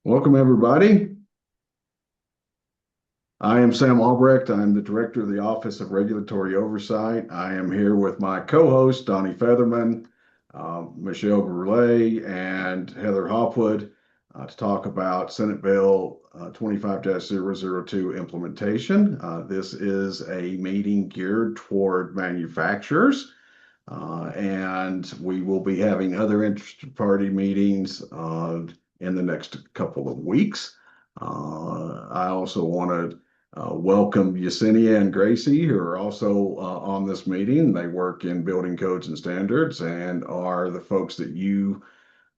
Welcome, everybody. I am Sam Albrecht. I'm the Director of the Office of Regulatory Oversight. I am here with my co-host, Donnie Featherman, Michelle Goulet, and Heather Hopwood to talk about Senate Bill 25-002 implementation. This is a meeting geared toward manufacturers, and we will be having other interested party meetings in the next couple of weeks. I also want to welcome Yesenia and Gracie, who are also on this meeting. They work in building codes and standards and are the folks that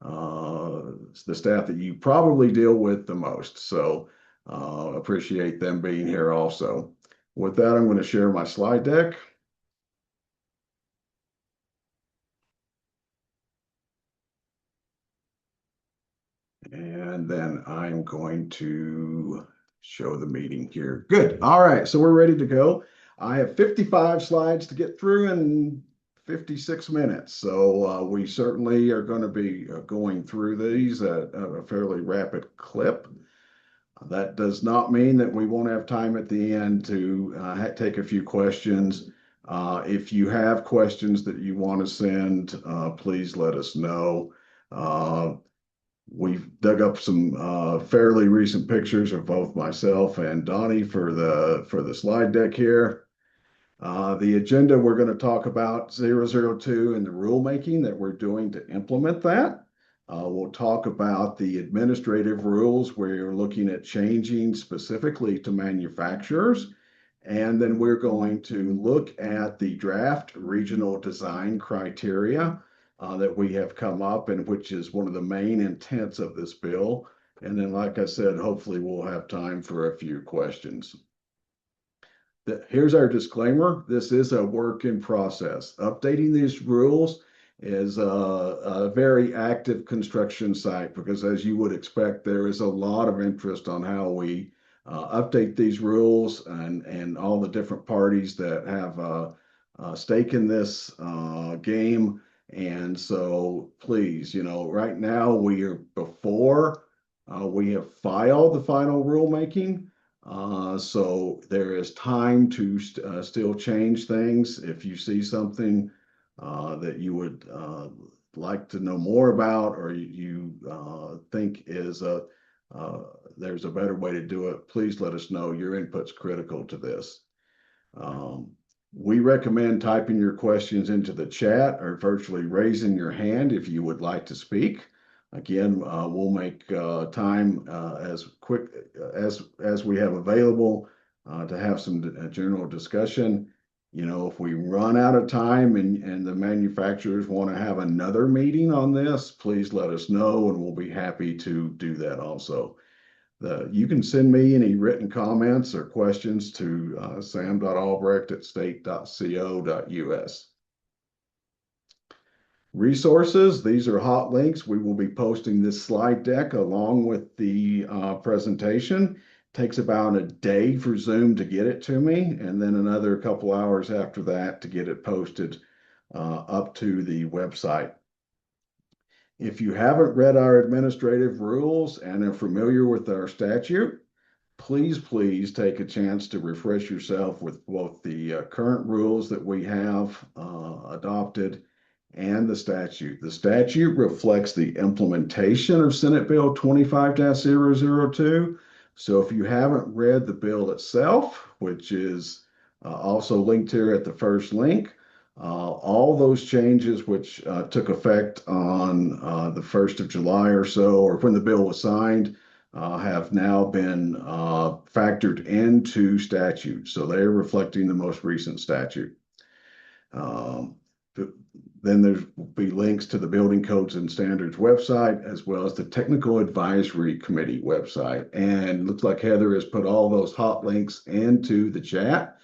the staff that you probably deal with the most. So appreciate them being here also. With that, I'm going to share my slide deck. And then I'm going to show the meeting here. Good. All right. So we're ready to go. I have 55 slides to get through in 56 minutes. So we certainly are going to be going through these at a fairly rapid clip. That does not mean that we won't have time at the end to take a few questions. If you have questions that you want to send, please let us know. We've dug up some fairly recent pictures of both myself and Donnie for the slide deck here. The agenda, we're going to talk about 002 and the rulemaking that we're doing to implement that. We'll talk about the administrative rules where you're looking at changing specifically to manufacturers. And then we're going to look at the draft regional design criteria that we have come up, and which is one of the main intents of this bill. And then, like I said, hopefully we'll have time for a few questions. Here's our disclaimer. This is a work in process. Updating these rules is a very active construction site because, as you would expect, there is a lot of interest on how we update these rules, and all the different parties that have a stake in this game. And so please, right now we are before we have filed the final rulemaking. So there is time to still change things. If you see something that you would like to know more about, or you think there's a better way to do it, please let us know. Your input's critical to this. We recommend typing your questions into the chat or virtually raising your hand if you would like to speak. Again, we'll make time as quick as we have available to have some general discussion. If we run out of time and the manufacturers want to have another meeting on this, please let us know, and we'll be happy to do that also. You can send me any written comments or questions to sam.albrecht@state.co.us. Resources, these are hot links. We will be posting this slide deck along with the presentation. It takes about a day for Zoom to get it to me, and then another couple hours after that to get it posted up to the website. If you haven't read our administrative rules and are familiar with our statute, please take a chance to refresh yourself with both the current rules that we have adopted and the statute. The statute reflects the implementation of Senate Bill 25-002. So if you haven't read the bill itself, which is also linked here at the first link, all those changes which took effect on the 1st of July or so, or when the bill was signed, have now been factored into statute. So they're reflecting the most recent statute. Then there will be links to the Building Codes and Standards website, as well as the Technical Advisory Committee website. And it looks like Heather has put all those hot links into the chat.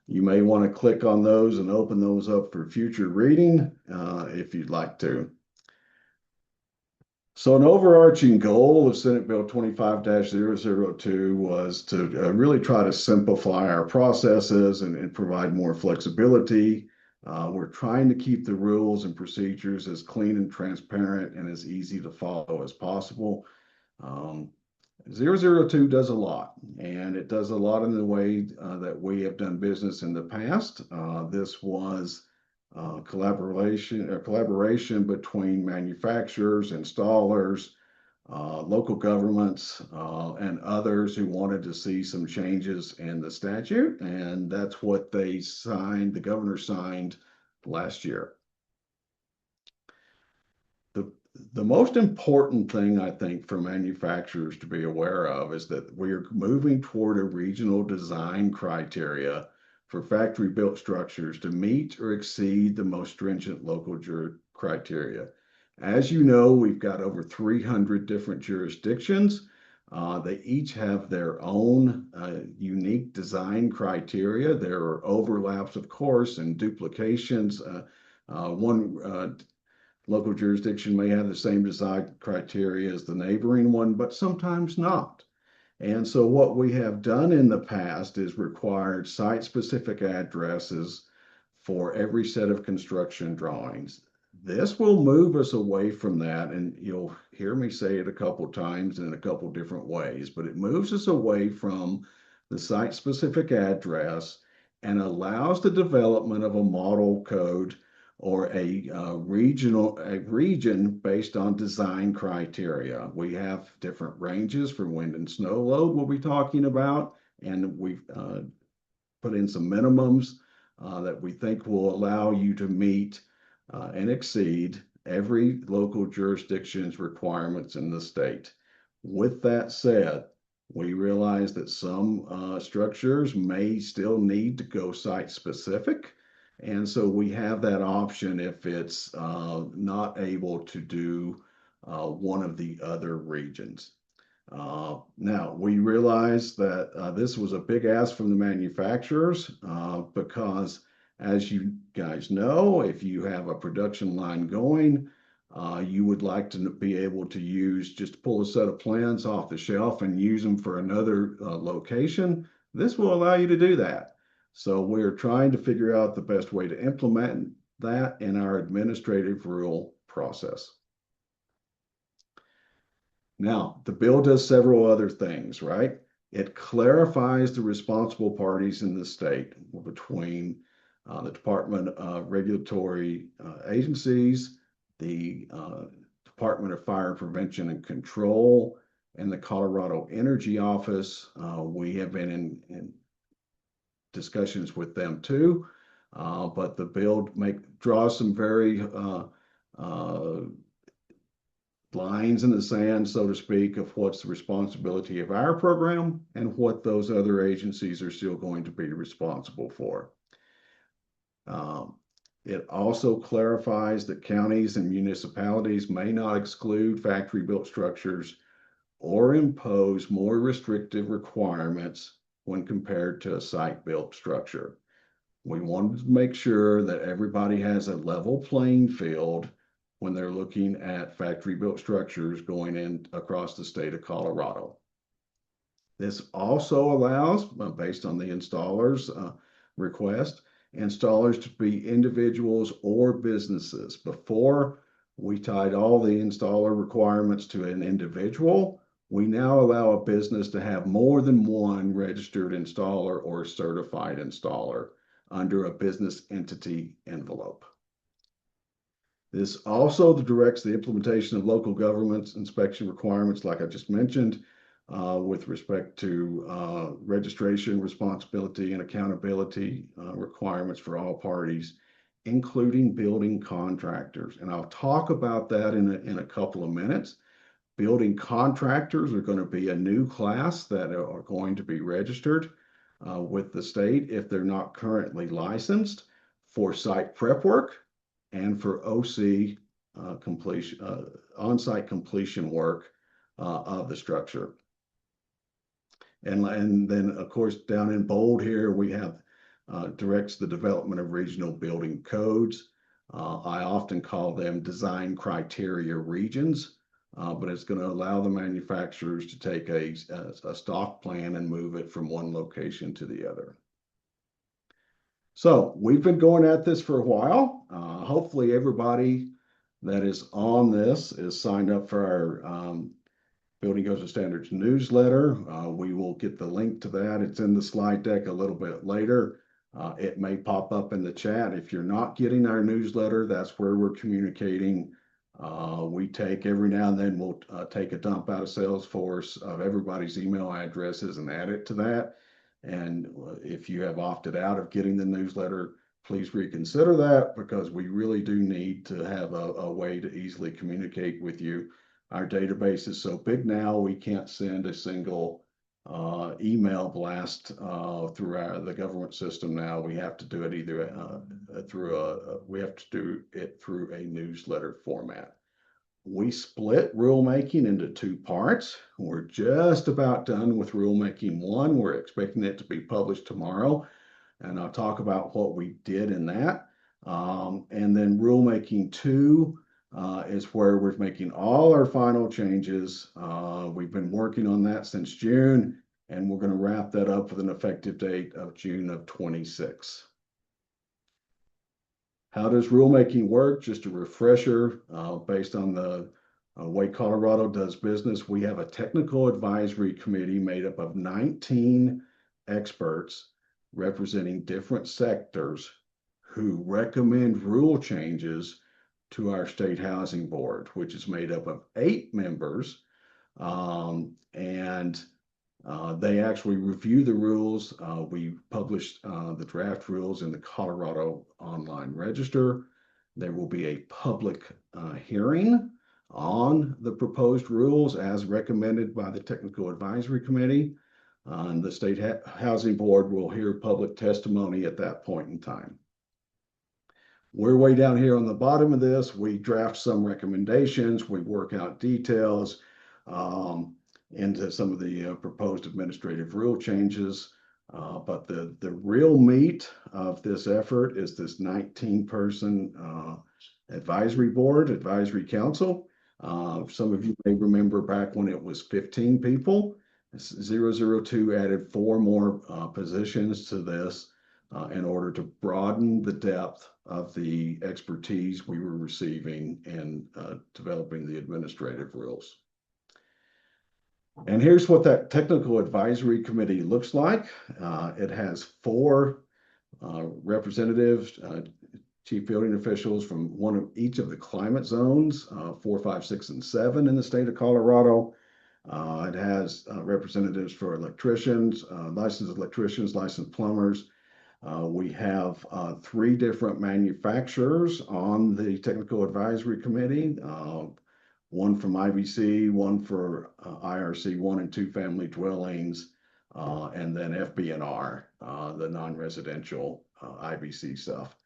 You may want to click on those and open those up for future reading if you'd like to. So an overarching goal of Senate Bill 25-002 was to really try to simplify our processes and provide more flexibility. We're trying to keep the rules and procedures as clean and transparent and as easy to follow as possible. 002 does a lot, and it does a lot in the way that we have done business in the past. This was collaboration between manufacturers, installers, local governments, and others who wanted to see some changes in the statute, and that's what they signed, the governor signed last year. The, the most important thing I think for manufacturers to be aware of is that we're moving toward a regional design criteria for factory built structures to meet or exceed the most stringent local criteria. As you know, we've got over 300 different jurisdictions. They each have their own unique design criteria. There are overlaps, of course, and duplications. One local jurisdiction may have the same design criteria as the neighboring one, but sometimes not. And so what we have done in the past is required site-specific addresses for every set of construction drawings. This will move us away from that, and you'll hear me say it a couple times in a couple different ways, but it moves us away from the site-specific address and allows the development of a model code or a region based on design criteria. We have different ranges for wind and snow load we'll be talking about, and we've put in some minimums that we think will allow you to meet and exceed every local jurisdiction's requirements in the state. With that said, we realize that some structures may still need to go site specific. And so we have that option if it's not able to do one of the other regions. Now, we realize that this was a big ask from the manufacturers because, as you guys know, if you have a production line going, you would like to be able to just pull a set of plans off the shelf and use them for another location. This will allow you to do that. So we're trying to figure out the best way to implement that in our administrative rule process. Now, the bill does several other things, right? It clarifies the responsible parties in the state between the Department of Regulatory Agencies, the Department of Fire Prevention and Control, and the Colorado Energy Office. We have been in discussions with them too, but the bill draws some very lines in the sand, so to speak, of what's the responsibility of our program and what those other agencies are still going to be responsible for. It also clarifies that counties and municipalities may not exclude factory-built structures or impose more restrictive requirements when compared to a site-built structure. We wanted to make sure that everybody has a level playing field when they're looking at factory-built structures going in across the state of Colorado. This also allows, based on the installer's request, installers to be individuals or businesses. Before, we tied all the installer requirements to an individual. We now allow a business to have more than one registered installer or certified installer under a business entity envelope. This also directs the implementation of local government's inspection requirements, like I just mentioned, with respect to registration, responsibility, and accountability requirements for all parties, including building contractors. And I'll talk about that in a couple of minutes. Building contractors are going to be a new class that are going to be registered with the state if they're not currently licensed for site prep work and for OC completion, on-site completion work of the structure. And then, of course, down in bold here, we have directs the development of regional building codes. I often call them design criteria regions, but it's going to allow the manufacturers to take a stock plan and move it from one location to the other. So we've been going at this for a while. Hopefully everybody that is on this is signed up for our Building Codes and Standards newsletter. We will get the link to that. It's in the slide deck a little bit later. It may pop up in the chat. If you're not getting our newsletter, that's where we're communicating. We take every now and then, we'll take a dump out of Salesforce of everybody's email addresses and add it to that. And if you have opted out of getting the newsletter, please reconsider that, because we really do need to have a way to easily communicate with you. Our database is so big now, we can't send a single email blast through the government system now. We have to do it either we have to do it through a newsletter format. We split rulemaking into two parts. We're just about done with rulemaking 1. We're expecting it to be published tomorrow, and I'll talk about what we did in that. And then rulemaking 2 is where we're making all our final changes. We've been working on that since June, and we're going to wrap that up with an effective date of June of 26. How does rulemaking work? Just a refresher, based on the way Colorado does business, we have a technical advisory committee made up of 19 experts representing different sectors who recommend rule changes to our state housing board, which is made up of 8 members. And they actually review the rules. We published the draft rules in the Colorado Online Register. There will be a public hearing on the proposed rules as recommended by the Technical Advisory Committee. And the State Housing Board will hear public testimony at that point in time. We're way down here on the bottom of this. We draft some recommendations. We work out details into some of the proposed administrative rule changes. But the real meat of this effort is this 19-person advisory board, advisory council. Some of you may remember back when it was 15 people. 002 added 4 more positions to this in order to broaden the depth of the expertise we were receiving in developing the administrative rules. And here's what that technical advisory committee looks like. It has 4 representatives, chief building officials from one of each of the climate zones, 4, 5, 6, and 7 in the state of Colorado. It has representatives for electricians, licensed plumbers. We have 3 different manufacturers on the technical advisory committee. One from IBC, one for IRC 1 and 2 family dwellings, and then FB&R, the non-residential IBC stuff.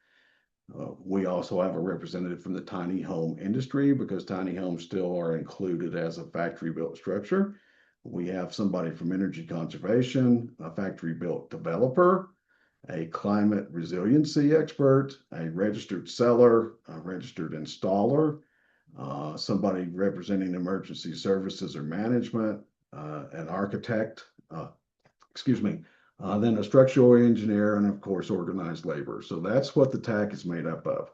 We also have a representative from the tiny home industry, because tiny homes still are included as a factory built structure. We have somebody from energy conservation, a factory built developer, a climate resiliency expert, a registered seller, a registered installer, somebody representing emergency services or management, an architect, then a structural engineer, and of course, organized labor. So that's what the TAC is made up of.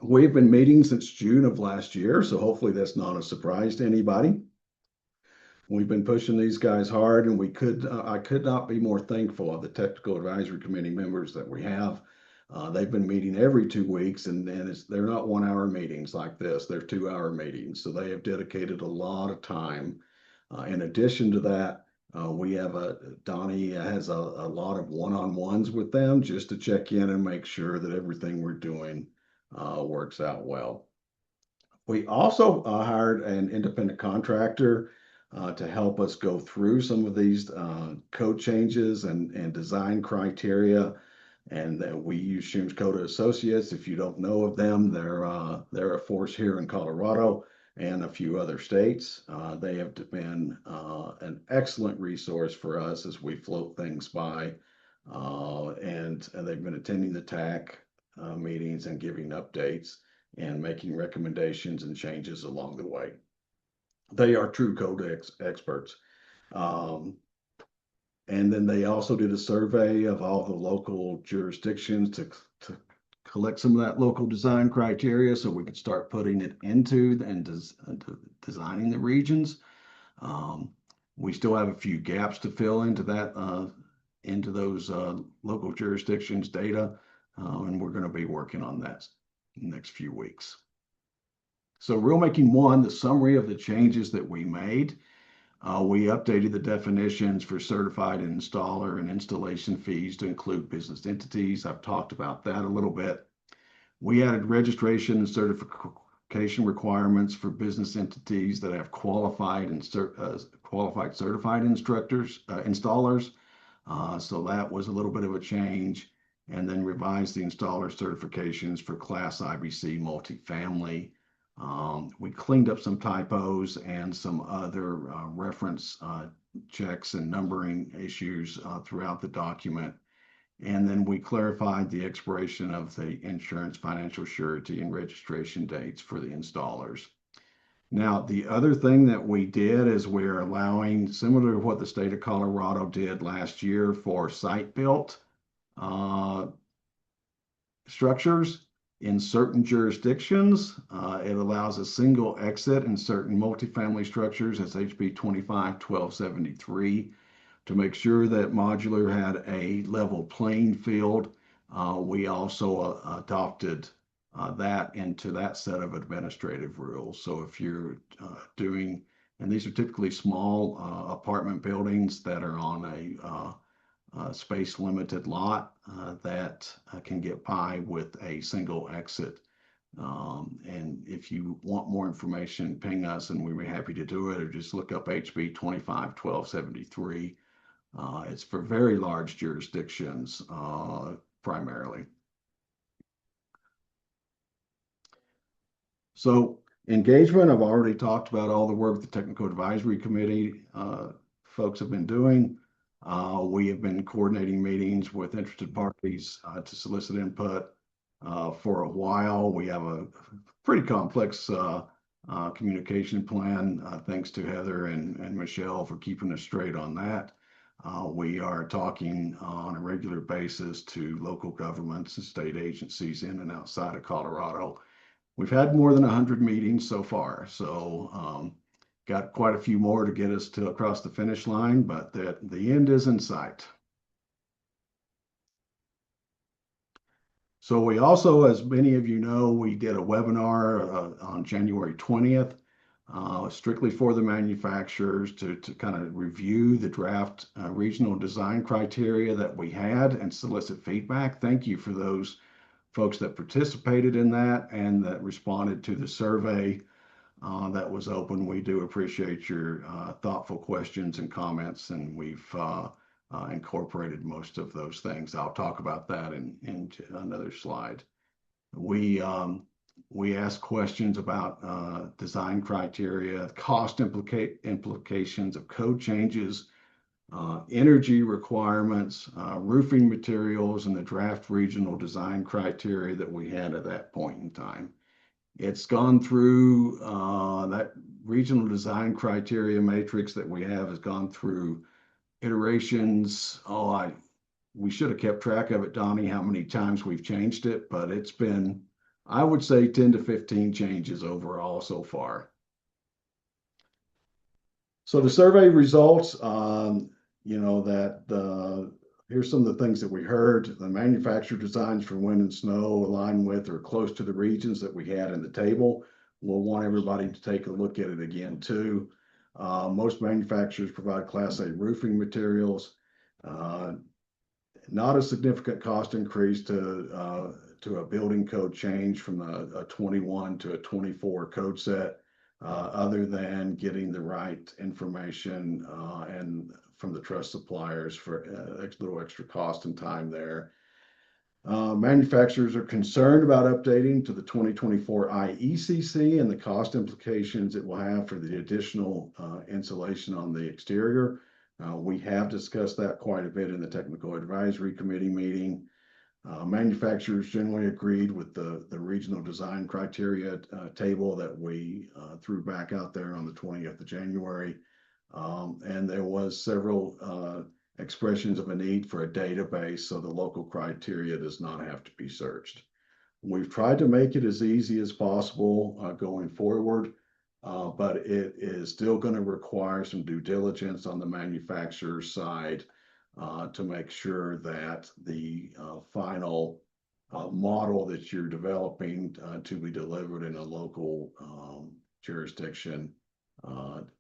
We've been meeting since June of last year, so hopefully that's not a surprise to anybody. We've been pushing these guys hard, and I could not be more thankful of the technical advisory committee members that we have. They've been meeting every 2 weeks, and they're not 1-hour meetings like this. They're 2-hour meetings. So they have dedicated a lot of time. In addition to that, we have Donnie has a lot of one-on-ones with them just to check in and make sure that everything we're doing works out well. We also hired an independent contractor to help us go through some of these code changes and design criteria. And we use Schumes Coda Associates. If you don't know of them, they're a force here in Colorado and a few other states. They have been an excellent resource for us as we float things by. And they've been attending the TAC meetings and giving updates and making recommendations and changes along the way. They are true code experts. And then they also did a survey of all the local jurisdictions to collect some of that local design criteria so we could start putting it into designing the regions. Um, we still have a few gaps to fill into that into those local jurisdictions data, and we're going to be working on that next few weeks. So Rulemaking 1, the summary of the changes that we made. We updated the definitions for certified installer and installation fees to include business entities. I've talked about that a little bit. We added registration and certification requirements for business entities that have qualified certified installers. So that was a little bit of a change. And then revised the installer certifications for Class IBC multifamily. We cleaned up some typos and some other reference checks and numbering issues throughout the document. And then we clarified the expiration of the insurance, financial surety, and registration dates for the installers. Now, the other thing that we did is we're allowing, similar to what the state of Colorado did last year for site-built structures in certain jurisdictions. It allows a single exit in certain multifamily structures. That's HB 25-1273 to make sure that modular had a level playing field. We also adopted that into that set of administrative rules. So if you're doing, and these are typically small apartment buildings that are on a space limited lot that can get by with a single exit. And if you want more information, ping us and we'd be happy to do it, or just look up HB 25-1273. It's for very large jurisdictions primarily. So engagement, I've already talked about all the work the Technical Advisory Committee folks have been doing. We have been coordinating meetings with interested parties to solicit input for a while. We have a pretty complex communication plan, thanks to Heather and Michelle for keeping us straight on that. We are talking on a regular basis to local governments and state agencies in and outside of Colorado. We've had more than 100 meetings so far, so got quite a few more to get us to across the finish line, but the end is in sight. So we also, as many of you know, we did a webinar on January 20th, strictly for the manufacturers to kind of review the draft regional design criteria that we had and solicit feedback. Thank you for those folks that participated in that and that responded to the survey that was open. We do appreciate your thoughtful questions and comments, and we've incorporated most of those things. I'll talk about that in another slide. We asked questions about design criteria, cost implications of code changes, energy requirements, roofing materials, and the draft regional design criteria that we had at that point in time. It's gone through that regional design criteria matrix that we have has gone through iterations. We should have kept track of it, Donnie, how many times we've changed it, but it's been, I would say, 10 to 15 changes overall so far. So the survey results, here's some of the things that we heard. The manufacturer designs for wind and snow align with or close to the regions that we had in the table. We'll want everybody to take a look at it again too. Most manufacturers provide Class A roofing materials. Not a significant cost increase to a building code change from a 21 to a 24 code set, other than getting the right information and from the trust suppliers for a little extra cost and time there. Manufacturers are concerned about updating to the 2024 IECC and the cost implications it will have for the additional insulation on the exterior. We have discussed that quite a bit in the Technical Advisory Committee meeting. Manufacturers generally agreed with the regional design criteria table that we threw back out there on the 20th of January. And there was several expressions of a need for a database so the local criteria does not have to be searched. We've tried to make it as easy as possible going forward, but it is still going to require some due diligence on the manufacturer's side to make sure that the final model that you're developing to be delivered in a local jurisdiction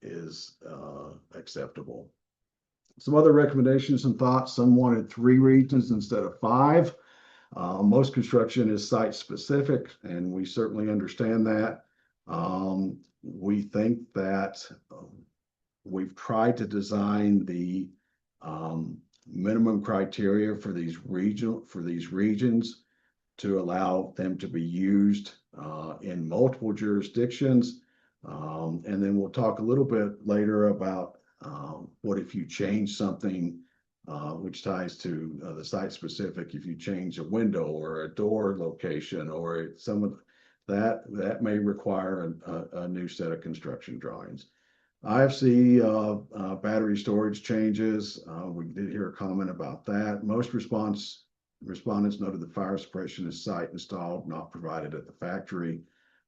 is acceptable. Some other recommendations and thoughts. Some wanted 3 regions instead of 5. Most construction is site specific, and we certainly understand that. We think that we've tried to design the minimum criteria for these regions to allow them to be used in multiple jurisdictions. And then we'll talk a little bit later about what if you change something which ties to the site specific. If you change a window or a door location or some of that may require a new set of construction drawings. IFC battery storage changes. We did hear a comment about that. Most respondents noted the fire suppression is site installed, not provided at the factory.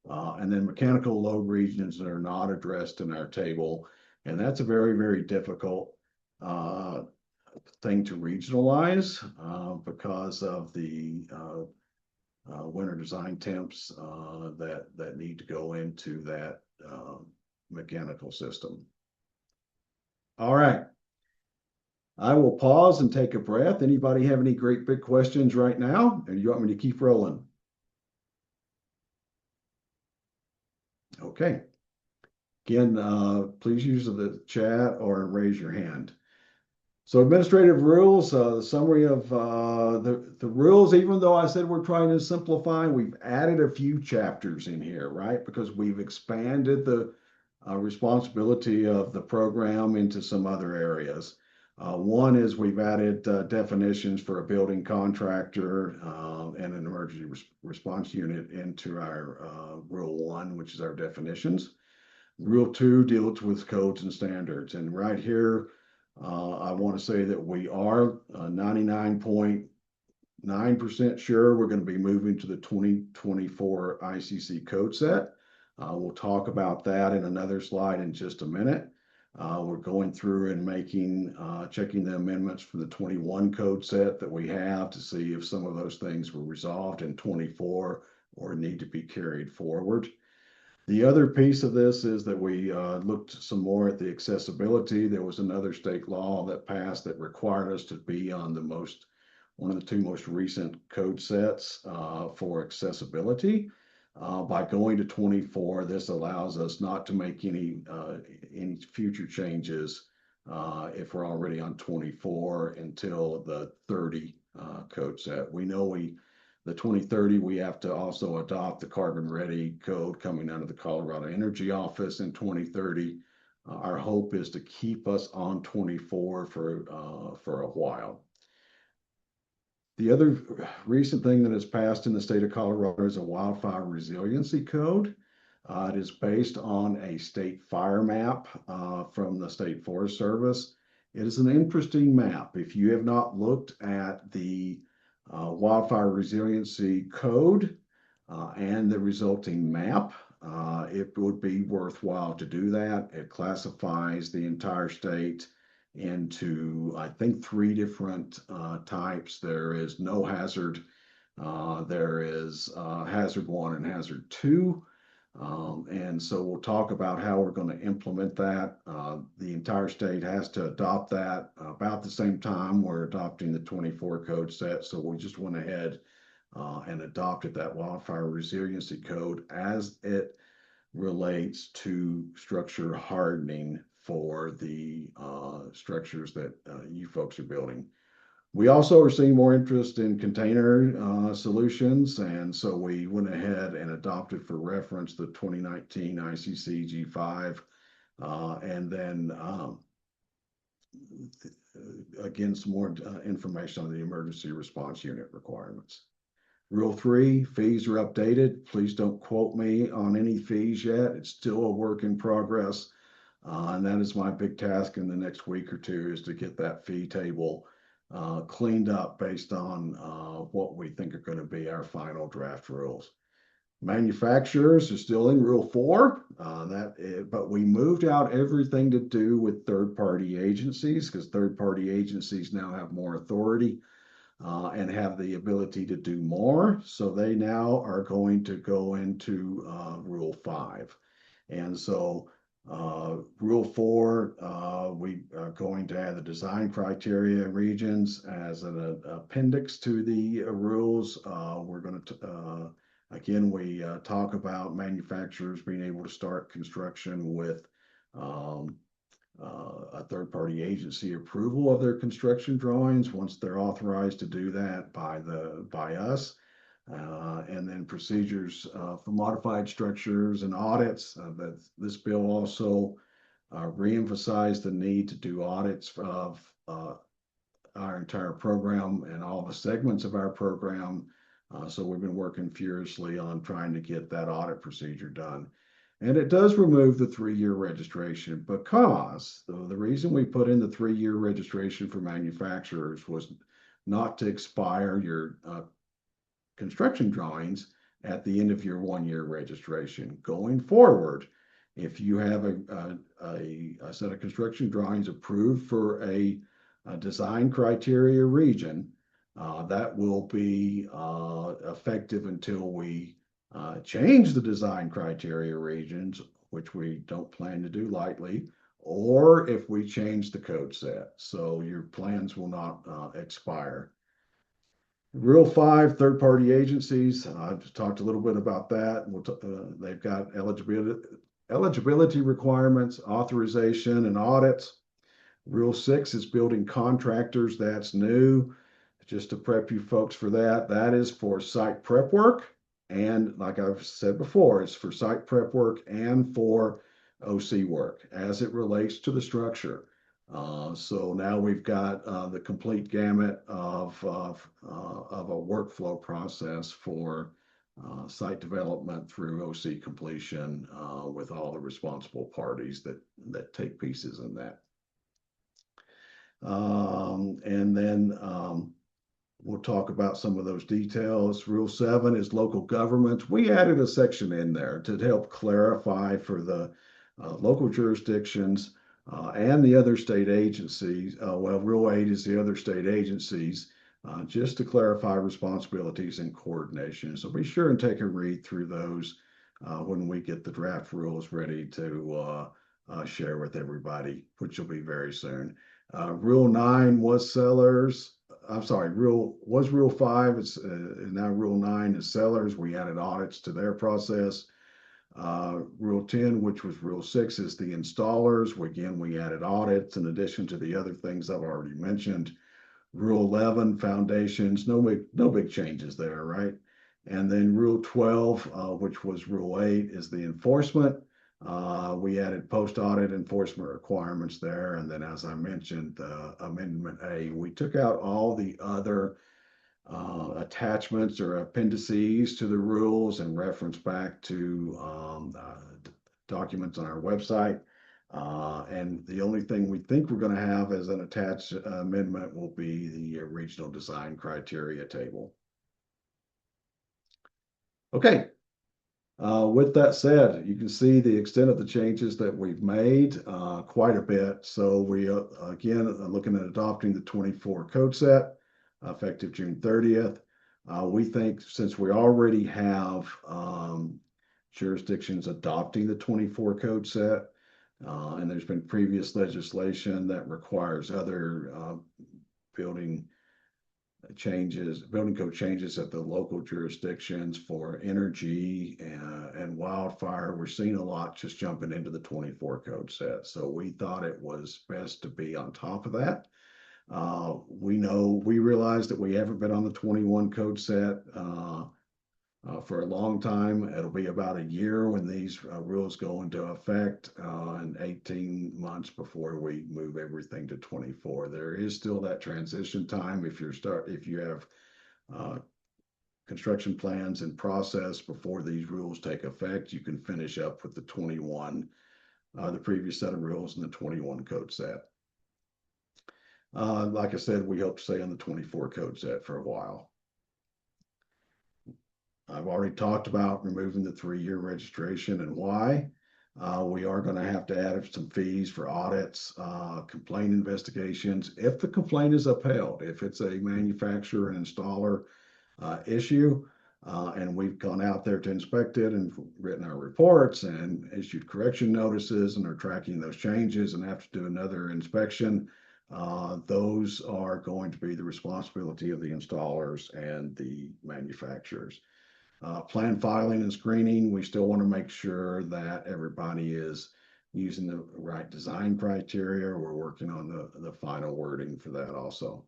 And then mechanical load regions that are not addressed in our table. And that's a very, very difficult thing to regionalize because of the winter design temps that need to go into that mechanical system. All right. I will pause and take a breath. Anybody have any great big questions right now? Or you want me to keep rolling? Okay. Again, please use the chat or raise your hand. So administrative rules, the summary of the rules, even though I said we're trying to simplify, we've added a few chapters in here, right? Because we've expanded the responsibility of the program into some other areas. One is we've added definitions for a building contractor and an emergency response unit into our Rule 1, which is our definitions. Rule 2 deals with codes and standards. And right here, I want to say that we are 99.9% sure we're going to be moving to the 2024 ICC code set. We'll talk about that in another slide in just a minute. We're going through and checking the amendments for the 21 code set that we have to see if some of those things were resolved in 24 or need to be carried forward. The other piece of this is that we looked some more at the accessibility. There was another state law that passed that required us to be on one of the 2 most recent code sets for accessibility. By going to 24, this allows us not to make any future changes if we're already on 24 until the 30 code set. We know the 2030, we have to also adopt the carbon ready code coming out of the Colorado Energy Office in 2030. Our hope is to keep us on 24 for a while. The other recent thing that has passed in the state of Colorado is a wildfire resiliency code. It is based on a state fire map from the State Forest Service. It is an interesting map. If you have not looked at the wildfire resiliency code and the resulting map, it would be worthwhile to do that. It classifies the entire state into, I think, 3 different types. There is no hazard, there is hazard 1 and hazard 2. And so we'll talk about how we're going to implement that. The entire state has to adopt that about the same time we're adopting the 24 code set. So we just went ahead and adopted that wildfire resiliency code as it relates to structure hardening for the structures that you folks are building. We also are seeing more interest in container solutions, and so we went ahead and adopted for reference the 2019 ICC G5, and then again, some more information on the emergency response unit requirements. Rule 3, fees are updated. Please don't quote me on any fees yet. It's still a work in progress, and that is my big task in the next week or 2 is to get that fee table cleaned up based on what we think are going to be our final draft rules. Manufacturers are still in Rule 4, but we moved out everything to do with third-party agencies because third-party agencies now have more authority and have the ability to do more. So they now are going to go into Rule 5. And so Rule 4, we are going to add the design criteria regions as an appendix to the rules. We're going to, again, we talk about manufacturers being able to start construction with um, a third-party agency approval of their construction drawings once they're authorized to do that by us. And then procedures for modified structures and audits. This bill also reemphasized the need to do audits of our entire program and all the segments of our program. So we've been working furiously on trying to get that audit procedure done. And it does remove the 3-year registration because the reason we put in the 3-year registration for manufacturers was not to expire your construction drawings at the end of your 1-year registration. Going forward, if you have a set of construction drawings approved for a design criteria region, that will be effective until we change the design criteria regions, which we don't plan to do lightly, or if we change the code set. So your plans will not expire. Rule 5, third-party agencies. I've just talked a little bit about that. They've got eligibility requirements, authorization, and audits. Rule 6 is building contractors. That's new. Just to prep you folks for that, that is for site prep work. And like I've said before, it's for site prep work and for OC work as it relates to the structure. So now we've got the complete gamut of a workflow process for site development through OC completion with all the responsible parties that take pieces in that. And then we'll talk about some of those details. Rule 7 is local government. We added a section in there to help clarify for the local jurisdictions and the other state agencies. Well, Rule 8 is the other state agencies, just to clarify responsibilities and coordination. So be sure and take a read through those when we get the draft rules ready to share with everybody, which will be very soon. Rule 9 was sellers. I'm sorry, Rule 5. It's now Rule 9 is sellers. We added audits to their process. Rule 10, which was Rule 6, is the installers. Again, we added audits in addition to the other things I've already mentioned. Rule 11, foundations. No big changes there, right? And then Rule 12, which was Rule 8, is the enforcement. We added post-audit enforcement requirements there. And then, as I mentioned, Amendment A, we took out all the other attachments or appendices to the rules and reference back to documents on our website. And the only thing we think we're going to have as an attached amendment will be the regional design criteria table. Okay. With that said, you can see the extent of the changes that we've made quite a bit. So we, again, are looking at adopting the 24 code set effective June 30th. We think since we already have jurisdictions adopting the 24 code set, and there's been previous legislation that requires other building code changes at the local jurisdictions for energy and wildfire. We're seeing a lot just jumping into the 24 code set. So we thought it was best to be on top of that. We realize that we haven't been on the 21 code set for a long time. It'll be about a year when these rules go into effect and 18 months before we move everything to 24. There is still that transition time if you have construction plans in process before these rules take effect. You can finish up with the 21, the previous set of rules in the 21 code set. Like I said, we hope to stay on the 24 code set for a while. I've already talked about removing the 3-year registration and why. We are going to have to add some fees for audits, complaint investigations. If the complaint is upheld, if it's a manufacturer and installer issue, and we've gone out there to inspect it and written our reports and issued correction notices and are tracking those changes and have to do another inspection, those are going to be the responsibility of the installers and the manufacturers. Plan filing and screening, we still want to make sure that everybody is using the right design criteria. We're working on the final wording for that also.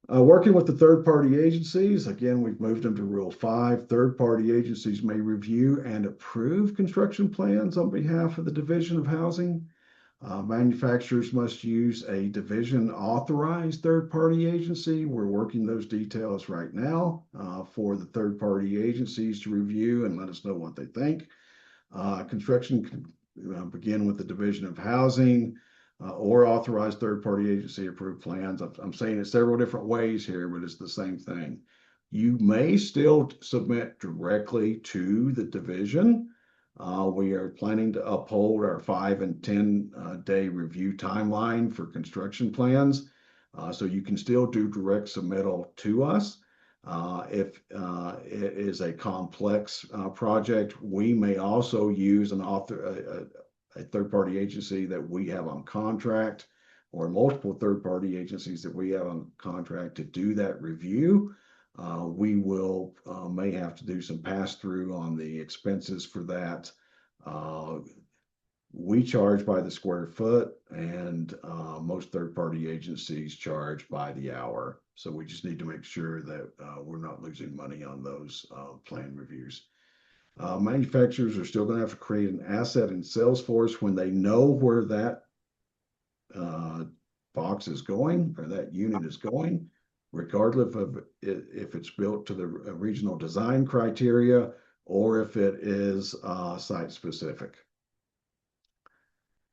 Working with the third-party agencies, again, we've moved them to Rule 5. Third-party agencies may review and approve construction plans on behalf of the Division of Housing. Manufacturers must use a division authorized third-party agency. We're working those details right now for the third-party agencies to review and let us know what they think. Construction can begin with the Division of Housing or authorized third-party agency approved plans. I'm saying it several different ways here, but it's the same thing. You may still submit directly to the division. We are planning to uphold our 5 and 10 day review timeline for construction plans. So you can still do direct submittal to us. If it is a complex project, we may also use a third-party agency that we have on contract or multiple third-party agencies that we have on contract to do that review. We will may have to do some pass-through on the expenses for that. We charge by the square foot, and most third-party agencies charge by the hour. So we just need to make sure that we're not losing money on those plan reviews. Manufacturers are still going to have to create an asset in Salesforce when they know where that box is going or that unit is going, regardless of if it's built to the regional design criteria or if it is site specific.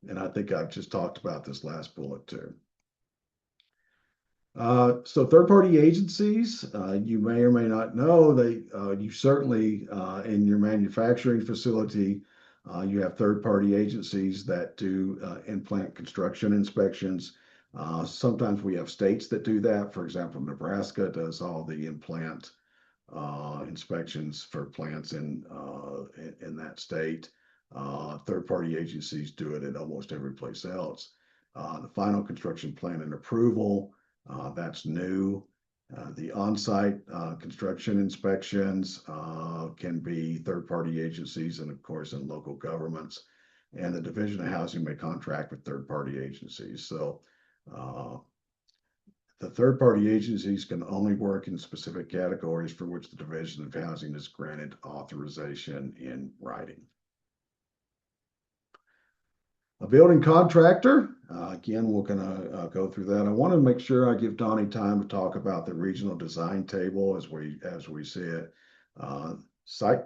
And I think I've just talked about this last bullet too. So third-party agencies, you may or may not know, you certainly in your manufacturing facility, you have third-party agencies that do in-plant construction inspections. Sometimes we have states that do that. For example, Nebraska does all the in-plant inspections for plants in that state. Third-party agencies do it in almost every place else. The final construction plan and approval, that's new. The on-site construction inspections can be third-party agencies and, of course, in local governments. And the Division of Housing may contract with third-party agencies. So the third-party agencies can only work in specific categories for which the Division of Housing is granted authorization in writing. A building contractor, again, we're going to go through that. I want to make sure I give Donnie time to talk about the regional design table as we see it. Site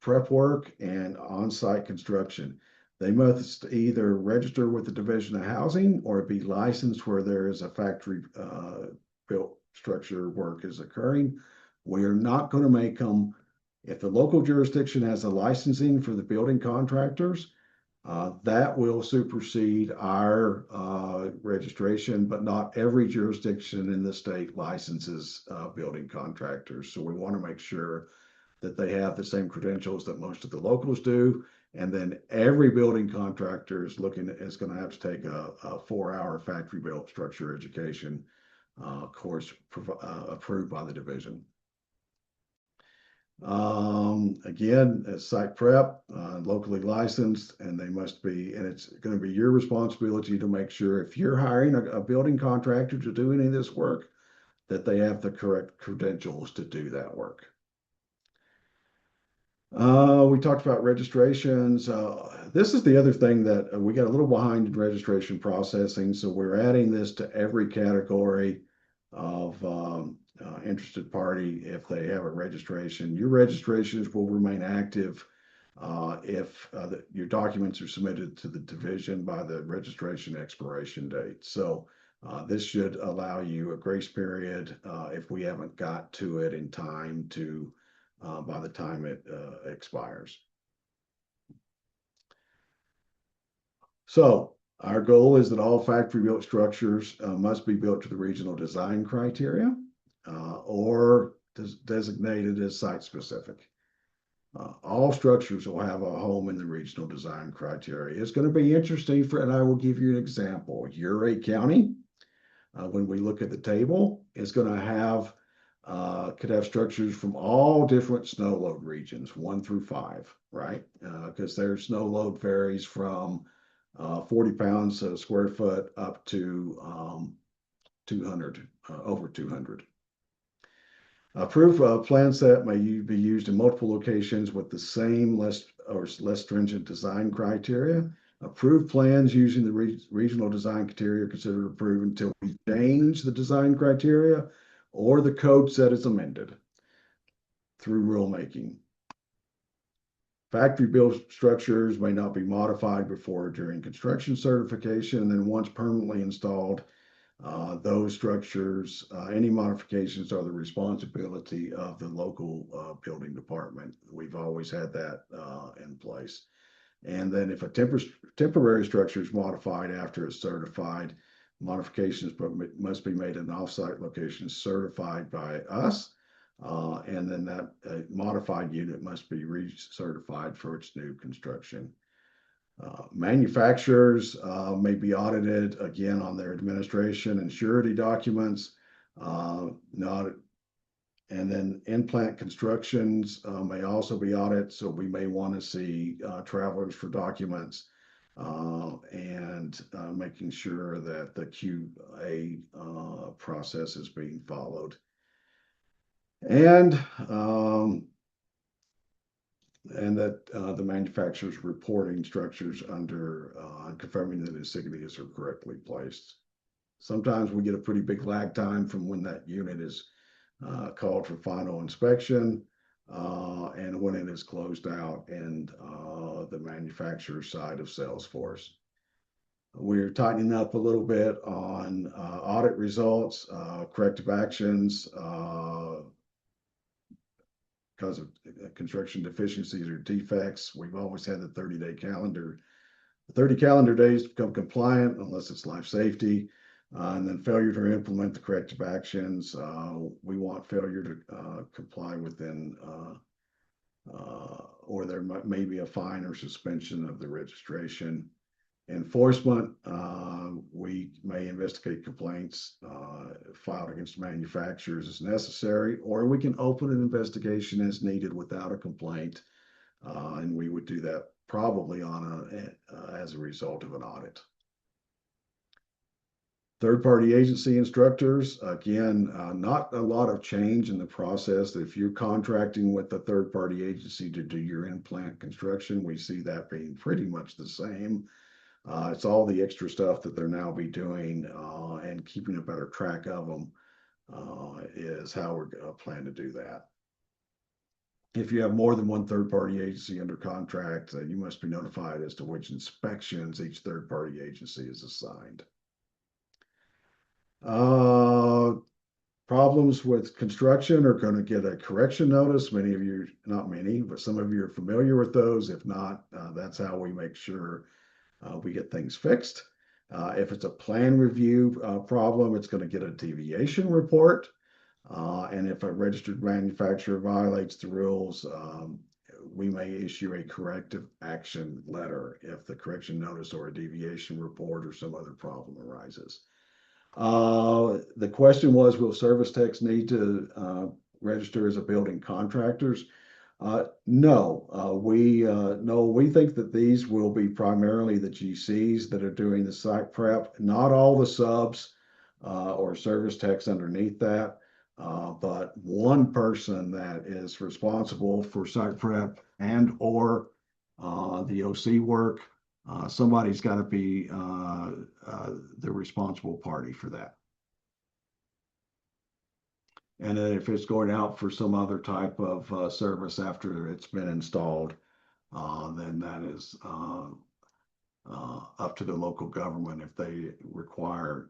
prep work and on-site construction. They must either register with the Division of Housing or be licensed where there is a factory built structure work is occurring. We are not going to make them, if the local jurisdiction has a licensing for the building contractors, that will supersede our registration, but not every jurisdiction in the state licenses building contractors. So we want to make sure that they have the same credentials that most of the locals do. And then every building contractor is going to have to take a 4-hour factory built structure education course approved by the division. Again, as site prep, locally licensed, and they must be, and it's going to be your responsibility to make sure if you're hiring a building contractor to do any of this work, that they have the correct credentials to do that work. We talked about registrations. This is the other thing that we got a little behind in registration processing. So we're adding this to every category of interested party if they have a registration. Your registrations will remain active if your documents are submitted to the division by the registration expiration date. So this should allow you a grace period if we haven't got to it in time to by the time it expires. So our goal is that all factory built structures must be built to the regional design criteria or designated as site specific. All structures will have a home in the regional design criteria. It's going to be interesting and I will give you an example. Uray County, when we look at the table, is going to have could have structures from all different snow load regions, 1 through 5, right? Because their snow load varies from 40 pounds a square foot up to 200, over 200. Approved plan set may be used in multiple locations with the same less stringent design criteria. Approved plans using the regional design criteria are considered approved until we change the design criteria or the code set is amended through rulemaking. Factory built structures may not be modified before or during construction certification, and then once permanently installed, those structures, any modifications are the responsibility of the local building department. We've always had that in place. And then if a temporary structure is modified after it's certified, modifications must be made in an offsite location certified by us. And then that modified unit must be recertified for its new construction. Manufacturers may be audited again on their administration and surety documents. Not, and then in-plant constructions may also be audited. So we may want to see travelers for documents and making sure that the QA process is being followed. And that the manufacturer's reporting structures under confirming that insignias are correctly placed. Sometimes we get a pretty big lag time from when that unit is called for final inspection and when it is closed out in the manufacturer side of Salesforce. We're tightening up a little bit on audit results, corrective actions, because of construction deficiencies or defects. We've always had the 30-day calendar. The 30 calendar days to become compliant unless it's life safety. And then failure to implement the corrective actions. We want failure to comply within, or there may be a fine or suspension of the registration. Enforcement, we may investigate complaints filed against manufacturers as necessary, or we can open an investigation as needed without a complaint. And we would do that probably as a result of an audit. Third-party agency instructors, again, not a lot of change in the process. If you're contracting with a third-party agency to do your in-plant construction, we see that being pretty much the same. It's all the extra stuff that they're now be doing and keeping a better track of them is how we're plan to do that. If you have more than one third-party agency under contract, you must be notified as to which inspections each third-party agency is assigned. Problems with construction are going to get a correction notice. Many of you, not many, but some of you are familiar with those. If not, that's how we make sure we get things fixed. If it's a plan review problem, it's going to get a deviation report. And if a registered manufacturer violates the rules, we may issue a corrective action letter if the correction notice or a deviation report or some other problem arises. The question was, will service techs need to register as a building contractors? No, we think that these will be primarily the GCs that are doing the site prep, not all the subs or service techs underneath that, but one person that is responsible for site prep and or the OC work. Somebody's got to be the responsible party for that. And then if it's going out for some other type of service after it's been installed, then that is up to the local government if they require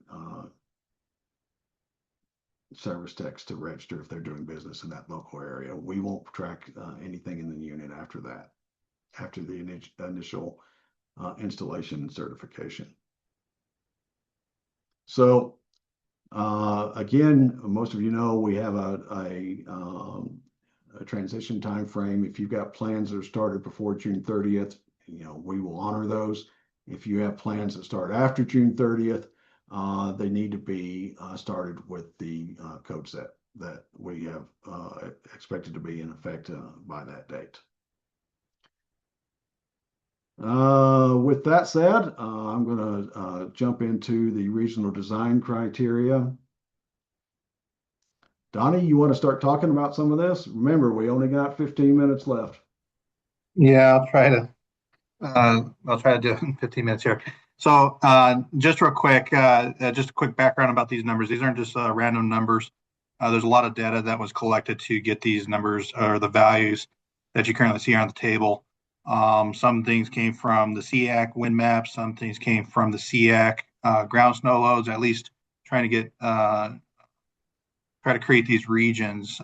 service techs to register if they're doing business in that local area. We won't track anything in the unit after that, after the initial installation and certification. So again, most of you know we have a transition time frame. If you've got plans that are started before June 30th, we will honor those. If you have plans that start after June 30th, they need to be started with the code set that we have expected to be in effect by that date. With that said, I'm going to jump into the regional design criteria. Donnie, you want to start talking about some of this? Remember, we only got 15 minutes left. Yeah, I'll try to do it in 15 minutes here. So just real quick, just a quick background about these numbers. These aren't just random numbers. There's a lot of data that was collected to get these numbers or the values that you currently see on the table. Some things came from the SEAC wind map. Some things came from the SEAC ground snow loads, at least trying to get try to create these regions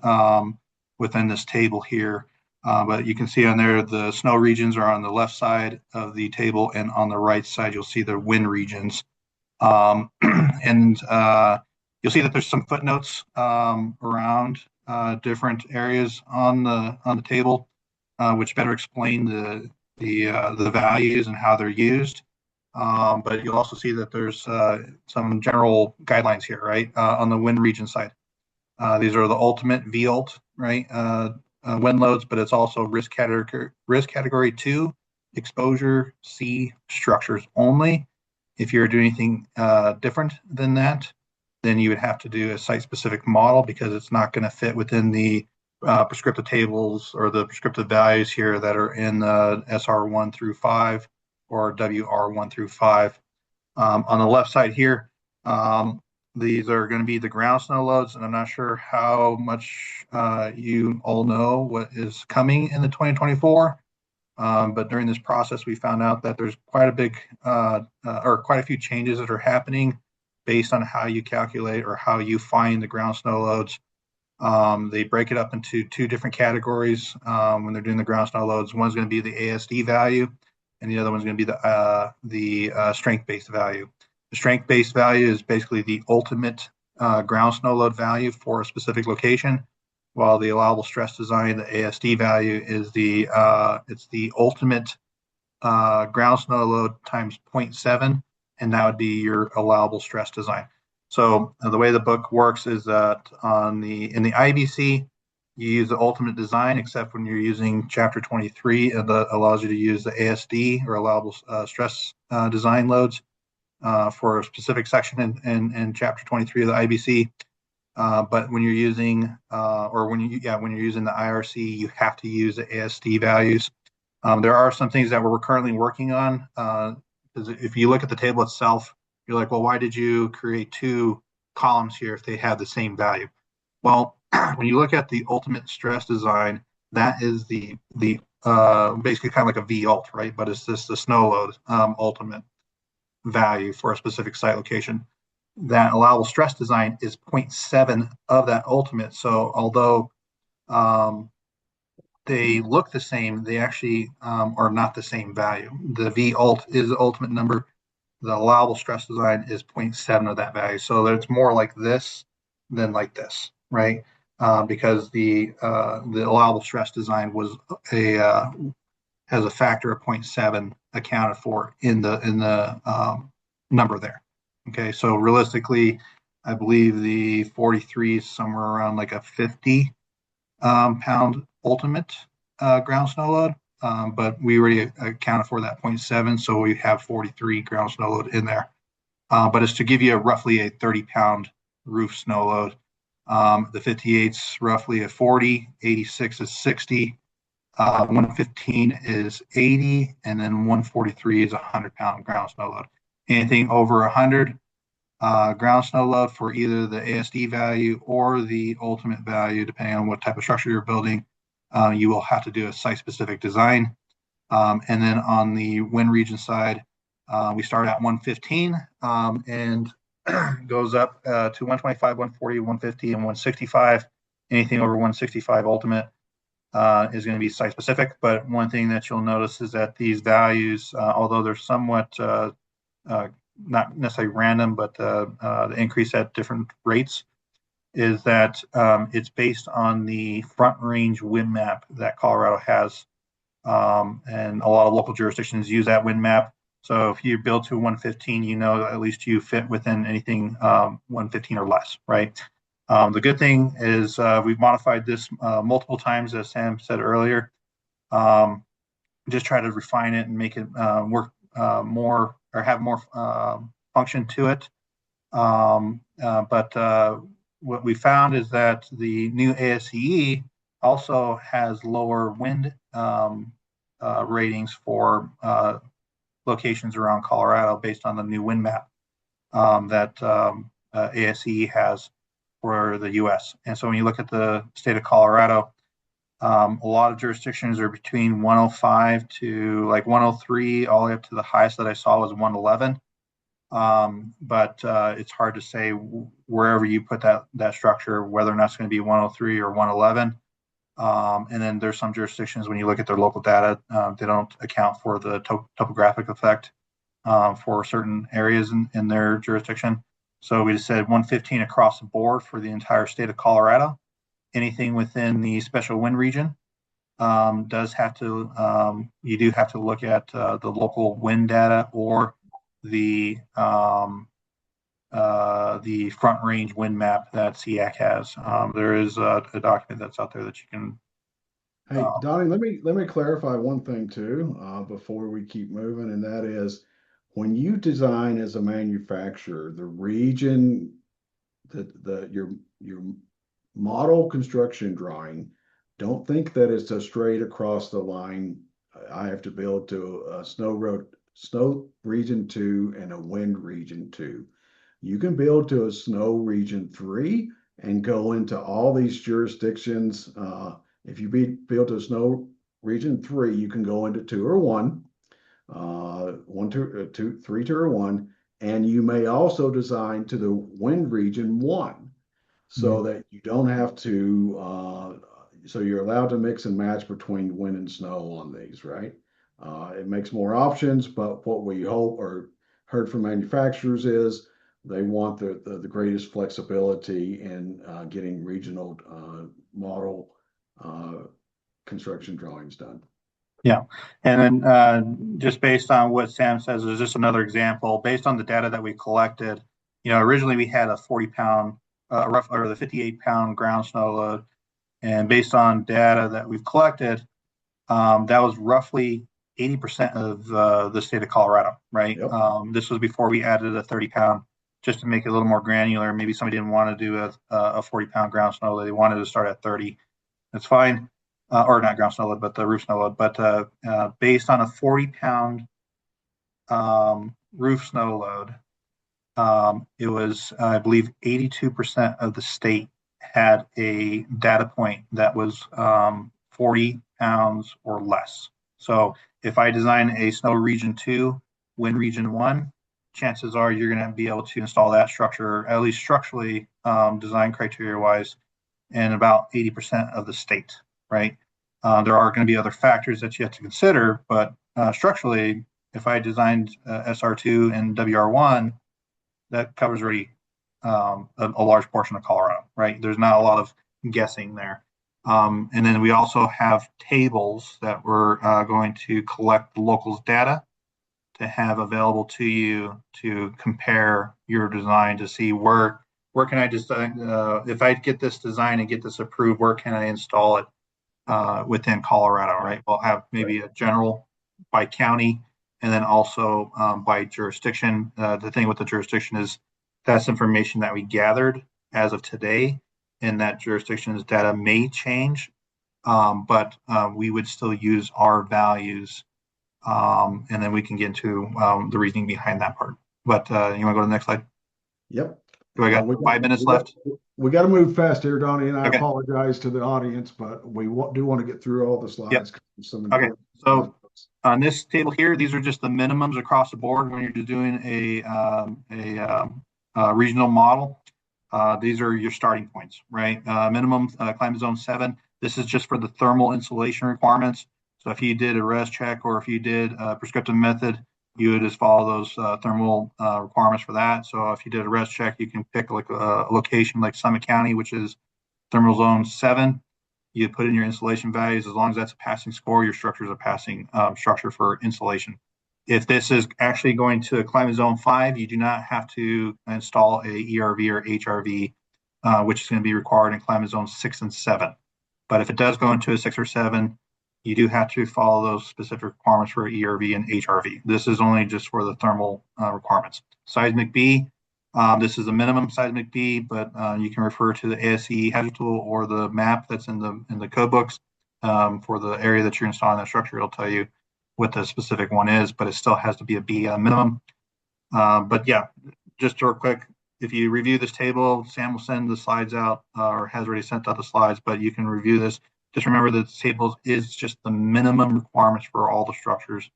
within this table here. But you can see on there, the snow regions are on the left side of the table, and on the right side, you'll see the wind regions. And you'll see that there's some footnotes around different areas on the table, which better explain the values and how they're used. But you'll also see that there's some general guidelines here, right, on the wind region side. These are the ultimate VULT, right? Wind loads, but it's also risk category 2, exposure C structures only. If you're doing anything different than that, then you would have to do a site-specific model because it's not going to fit within the prescriptive tables or the prescriptive values here that are in the SR1 through 5 or WR1 through 5. On the left side here, these are going to be the ground snow loads, and I'm not sure how much you all know what is coming in the 2024. But during this process, we found out that there's quite a big or quite a few changes that are happening based on how you calculate or how you find the ground snow loads. They break it up into 2 different categories when they're doing the ground snow loads. One's going to be the ASD value, and the other one's going to be the strength-based value. The strength-based value is basically the ultimate ground snow load value for a specific location, while the allowable stress design, the ASD value, is it's the ultimate ground snow load times 0.7, and that would be your allowable stress design. So the way the book works is that in the IBC, you use the ultimate design, except when you're using Chapter 23, that allows you to use the ASD or allowable stress design loads for a specific section in Chapter 23 of the IBC. But when you're using when you're using the IRC, you have to use the ASD values. There are some things that we're currently working on. Because if you look at the table itself, you're like, well, why did you create 2 columns here if they have the same value? Well, when you look at the ultimate stress design, that is the basically kind of like a VULT, right? But it's just the snow load ultimate value for a specific site location. That allowable stress design is 0.7 of that ultimate. So although they look the same, they actually are not the same value. The VULT is the ultimate number. The allowable stress design is 0.7 of that value. So it's more like this than like this, right? Because the allowable stress design was has a factor of 0.7 accounted for in the number there. Okay, so realistically, I believe the 43 is somewhere around like a 50 pound ultimate ground snow load. But we already accounted for that 0.7, so we have 43 ground snow load in there. But it's to give you roughly a 30-pound roof snow load. The 58's roughly a 40, 86 is 60, 115 is 80, and then 143 is a 100-pound ground snow load. Anything over 100 ground snow load for either the ASD value or the ultimate value, depending on what type of structure you're building, you will have to do a site-specific design. And then on the wind region side, we start at 115 and goes up to 125, 140, 150, and 165. Anything over 165 ultimate is going to be site specific. But one thing that you'll notice is that these values, although they're somewhat not necessarily random, but the increase at different rates, is that it's based on the front range wind map that Colorado has. And a lot of local jurisdictions use that wind map. So if you build to 115, you know at least you fit within anything 115 or less, right? The good thing is we've modified this multiple times, as Sam said earlier. Just try to refine it and make it work more or have more function to it. But what we found is that the new ASCE also has lower wind ratings for locations around Colorado based on the new wind map that ASCE has for the U.S. And so when you look at the state of Colorado, a lot of jurisdictions are between 105 to like 103, all the way up to the highest that I saw was 111. But it's hard to say wherever you put that structure, whether or not it's going to be 103 or 111. And then there's some jurisdictions, when you look at their local data, they don't account for the topographic effect for certain areas in their jurisdiction. So we just said 115 across the board for the entire state of Colorado. Anything within the special wind region does have to, you do have to look at the local wind data or the front range wind map that SEAC has. There is a document that's out there that you can. Hey, Donnie, let me clarify one thing too, before we keep moving, and that is when you design as a manufacturer, the region that your model construction drawing, don't think that it's a straight across the line. I have to build to a snow region 2 and a wind region 2. You can build to a snow region 3 and go into all these jurisdictions. If you build to a snow region 3, you can go into 2 or 1, 1, 2, 2, 3, 2 or 1, and you may also design to the wind region 1 so that you don't have to, so you're allowed to mix and match between wind and snow on these, right? It makes more options, but what we hope or heard from manufacturers is they want the greatest flexibility in getting regional model construction drawings done. Yeah. And then just based on what Sam says, is just another example. Based on the data that we collected, originally we had a 40-pound, rough or the 58-pound ground snow load. And based on data that we've collected, that was roughly 80% of the state of Colorado, right? Yep. This was before we added a 30-pound, just to make it a little more granular. Maybe somebody didn't want to do a 40-pound ground snow load. They wanted to start at 30. That's fine. Or not ground snow load, but the roof snow load. But based on a 40-pound roof snow load, it was, I believe, 82% of the state had a data point that was 40 pounds or less. So if I design a snow region 2, wind region 1, chances are you're going to be able to install that structure, at least structurally, design criteria wise, in about 80% of the state, right? There are going to be other factors that you have to consider, but structurally, if I designed SR2 and WR1, that covers already a large portion of Colorado, right? There's not a lot of guessing there. And then we also have tables that we're going to collect the locals' data to have available to you to compare your design to see where can I design, if I get this design and get this approved, where can I install it within Colorado, right? We'll have maybe a general by county and then also by jurisdiction. The thing with the jurisdiction is that's information that we gathered as of today, and that jurisdiction's data may change, but we would still use our values, and then we can get into the reasoning behind that part. But you want to go to the next slide? Yep. Do I got 5 minutes left? We got to move fast here, Donnie, and I Okay. apologize to the audience, but we do want to get through all the Yep. slides. Some Okay. important So On this table here, these are just the minimums across the board when you're just doing regional model. These are your starting points, right? Minimum climate zone 7. This is just for the thermal insulation requirements. So if you did a res check or if you did a prescriptive method, you would just follow those thermal requirements for that. So if you did a res check, you can pick like a location like Summit County, which is thermal zone 7. You put in your insulation values. As long as that's a passing score, your structure is a passing structure for insulation. If this is actually going to a climate zone 5, you do not have to install a ERV or HRV, which is going to be required in climate zone 6 and 7. But if it does go into a 6 or 7, you do have to follow those specific requirements for ERV and HRV. This is only just for the thermal requirements. Seismic B, this is a minimum seismic B, but you can refer to the ASCE hazard tool or the map that's in the code books for the area that you're installing that structure. It'll tell you what the specific one is, but it still has to be a B minimum. But yeah, just real quick, if you review this table, Sam will send the slides out or has already sent out the slides, but you can review this. Just remember that the table is just the minimum requirements for all the structures.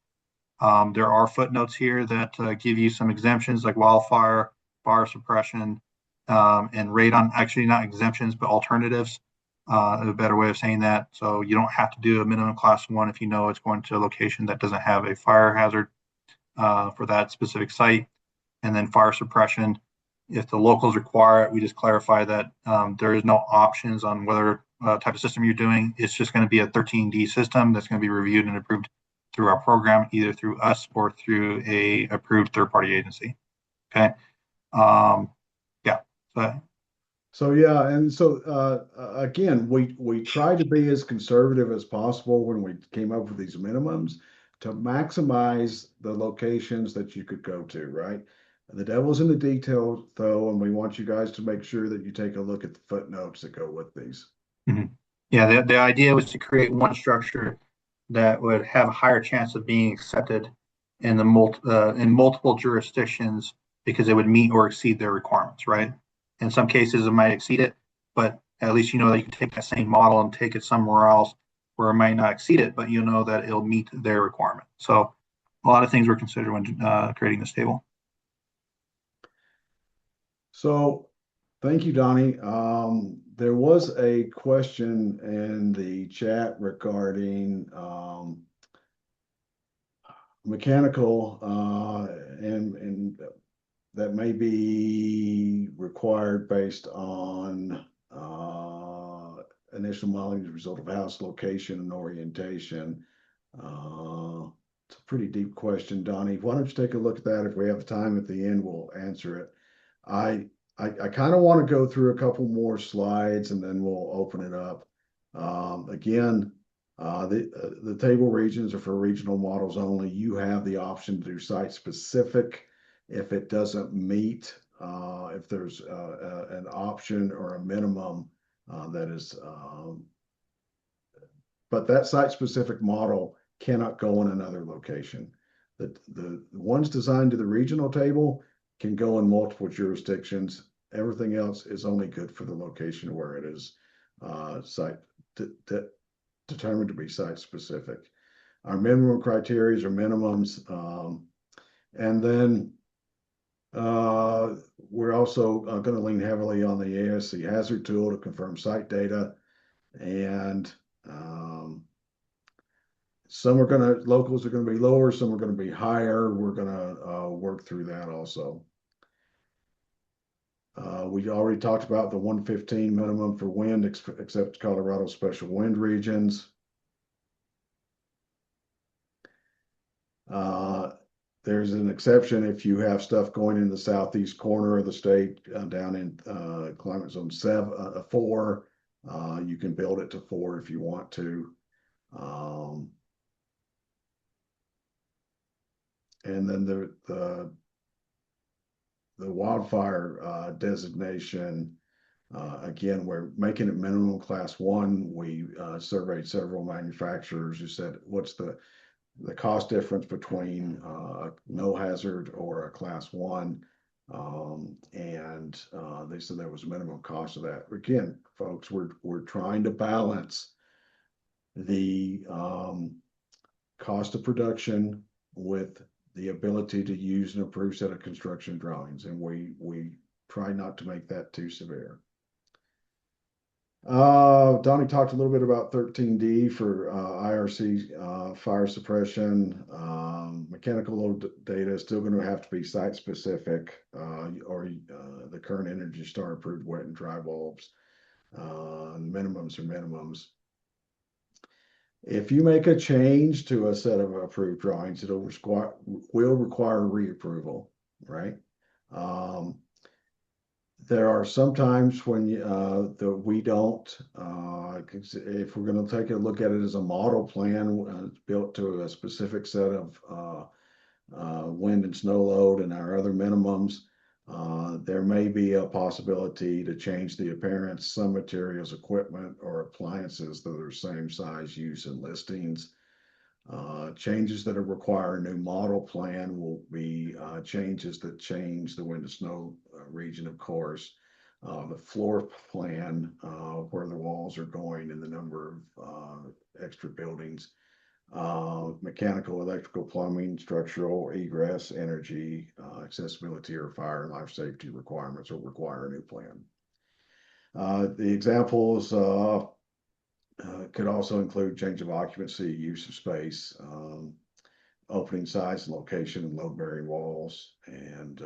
There are footnotes here that give you some exemptions like wildfire, fire suppression, and radon. Actually, not exemptions, but alternatives. A better way of saying that. So you don't have to do a minimum class 1 if you know it's going to a location that doesn't have a fire hazard for that specific site. And then fire suppression. If the locals require it, we just clarify that there is no options on whether type of system you're doing. It's just going to be a 13D system that's going to be reviewed and approved through our program, either through us or through a approved third-party agency. Okay. Yeah. So yeah, and so again, we tried to be as conservative as possible when we came up with these minimums to maximize the locations that you could go to, right? The devil's in the detail, though, and we want you guys to make sure that you take a look at the footnotes that go with these. Mhm. Yeah, the idea was to create one structure that would have a higher chance of being accepted in in multiple jurisdictions because it would meet or exceed their requirements, right? In some cases, it might exceed it, but at least you know that you can take that same model and take it somewhere else where it might not exceed it, but you know that it'll meet their requirement. So a lot of things were considered when creating this table. So thank you, Donnie. There was a question in the chat regarding mechanical and that may be required based on initial modeling as a result of house location and orientation. It's a pretty deep question, Donnie. Why don't you take a look at that? If we have time at the end, we'll answer it. I kind of want to go through a couple more slides and then we'll open it up. Again, the table regions are for regional models only. You have the option to do site specific if it doesn't meet, if there's an option or a minimum that is, but that site specific model cannot go in another location. The ones designed to the regional table can go in multiple jurisdictions. Everything else is only good for the location where it is site determined to be site specific. Our minimum criteria are minimums. And then we're also going to lean heavily on the ASC hazard tool to confirm site data. And some are going to, locals are going to be lower, some are going to be higher. We're going to work through that also. We already talked about the 115 minimum for wind, except Colorado special wind regions. There's an exception if you have stuff going in the southeast corner of the state down in climate zone 4. You can build it to 4 if you want to. And then the wildfire designation, again, we're making it minimum class 1. We surveyed several manufacturers who said, what's the cost difference between no hazard or a class 1? And they said there was a minimum cost of that. Again, folks, we're trying to balance the cost of production with the ability to use an approved set of construction drawings, and we try not to make that too severe. Donnie talked a little bit about 13D for IRC fire suppression. Mechanical load data is still going to have to be site specific, or the current Energy Star approved wet and dry bulbs. Minimums are minimums. If you make a change to a set of approved drawings, will require reapproval, right? There are some times when we don't. If we're going to take a look at it as a model plan built to a specific set of wind and snow load and our other minimums, there may be a possibility to change the appearance, some materials, equipment, or appliances that are same size, use, and listings. Changes that require a new model plan will be changes that change the wind and snow region, of course. The floor plan, where the walls are going and the number of extra buildings. Mechanical, electrical, plumbing, structural, egress, energy, accessibility, or fire and life safety requirements will require a new plan. The examples could also include change of occupancy, use of space, opening size and location and load-bearing walls, and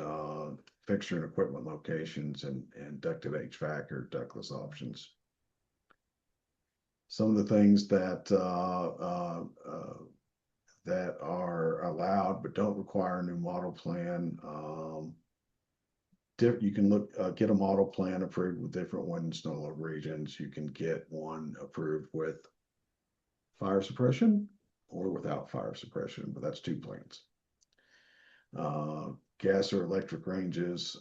fixture and equipment locations, and ducted HVAC or ductless options. Some of the things that that are allowed but don't require a new model plan. You can get a model plan approved with different wind and snow load regions. You can get one approved with fire suppression or without fire suppression, but that's two plans. Gas or electric ranges,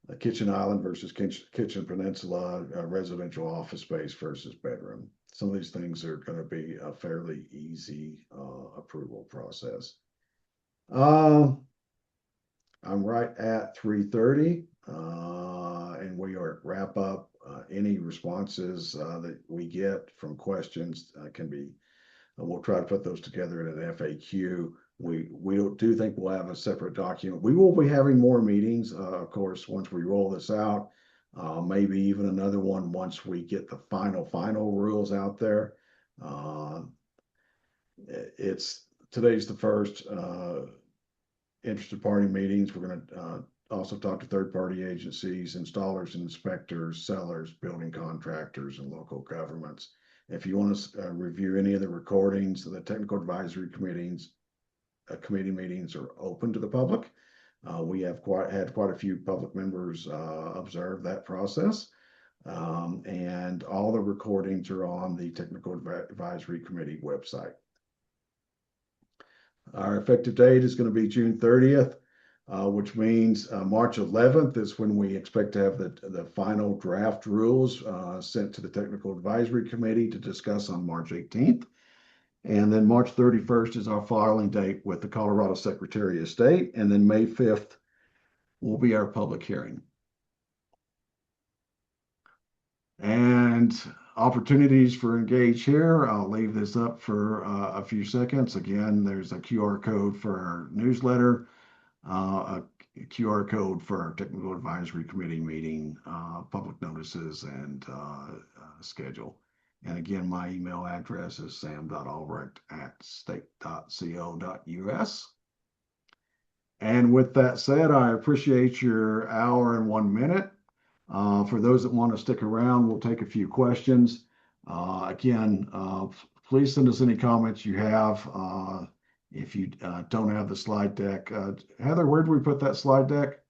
a kitchen island versus kitchen peninsula, residential office space versus bedroom. Some of these things are going to be a fairly easy approval process. I'm right at 3:30, and we are wrap up. Any responses that we get from questions can be, we'll try to put those together in an FAQ. We do think we'll have a separate document. We will be having more meetings, of course, once we roll this out. Maybe even another one once we get the final rules out there. Today's the first interested party meetings. We're going to also talk to third-party agencies, installers, inspectors, sellers, building contractors, and local governments. If you want to review any of the recordings, the technical advisory committee meetings are open to the public. We have had quite a few public members observe that process, and all the recordings are on the technical advisory committee website. Our effective date is going to be June 30th, which means March 11th is when we expect to have the final draft rules sent to the Technical Advisory Committee to discuss on March 18th. And then March 31st is our filing date with the Colorado Secretary of State. And then May 5th will be our public hearing. And opportunities for engage here. I'll leave this up for a few seconds. Again, there's a QR code for our newsletter, a QR code for our Technical Advisory Committee meeting, public notices, and schedule. And again, my email address is sam.albrecht@state.co.us. And with that said, I appreciate your hour and 1 minute. For those that want to stick around, we'll take a few questions. Again, please send us any comments you have. If you don't have the slide deck, Heather, where did we put that slide deck?